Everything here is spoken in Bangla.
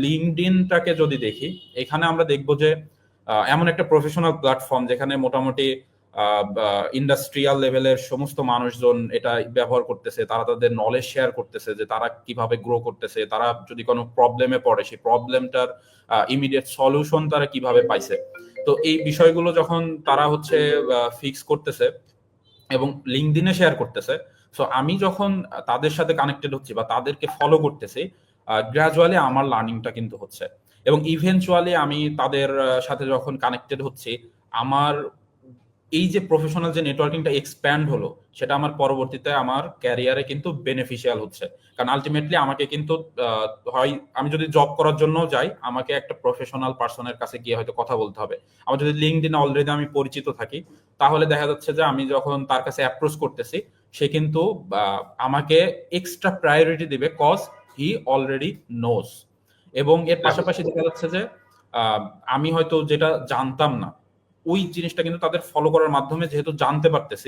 লিঙ্কডইনটাকে যদি দেখি, এখানে আমরা দেখব যে এমন একটা প্রফেশনাল প্ল্যাটফর্ম যেখানে মোটামুটি ইন্ডাস্ট্রিয়াল লেভেলের সমস্ত মানুষজন এটা ব্যবহার করতেছে, তারা তাদের নলেজ শেয়ার করতেছে যে তারা কিভাবে গ্রো করতেছে, তারা যদি কোনো প্রবলেমে পড়ে সেই প্রবলেমটার ইমিডিয়েট সলিউশন তারা কিভাবে পাইছে। তো এই বিষয়গুলো যখন তারা হচ্ছে ফিক্স করতেছে এবং লিঙ্কডইনে শেয়ার করতেছে, সো আমি যখন তাদের সাথে কানেক্টেড হচ্ছি বা তাদেরকে ফলো করতেছি, গ্রাজুয়ালি আমার লার্নিংটা কিন্তু হচ্ছে এবং ইভেনচুয়ালি আমি তাদের সাথে যখন কানেক্টেড হচ্ছি, আমার এই যে প্রফেশনাল যে নেটওয়ার্কিংটা এক্সপ্যান্ড হলো, সেটা আমার পরবর্তীতে আমার ক্যারিয়ারে কিন্তু বেনিফিশিয়াল হচ্ছে। কারণ আলটিমেটলি আমাকে কিন্তু হয় আমি যদি জব করার জন্য যাই, আমাকে একটা প্রফেশনাল পার্সনের কাছে গিয়ে হয়তো কথা বলতে হবে। আমার যদি লিঙ্কডইনে অলরেডি আমি পরিচিত থাকি, তাহলে দেখা যাচ্ছে যে আমি যখন তার কাছে অ্যাপ্রোচ করতেছি, সে কিন্তু আমাকে এক্সট্রা প্রায়োরিটি দিবে কজ হি অলরেডি নোজ। এবং এর পাশাপাশি দেখা যাচ্ছে যে আহ, আমি হয়তো যেটা জানতাম না, ওই জিনিসটা কিন্তু তাদের ফলো করার মাধ্যমে যেহেতু জানতে পারতেছি,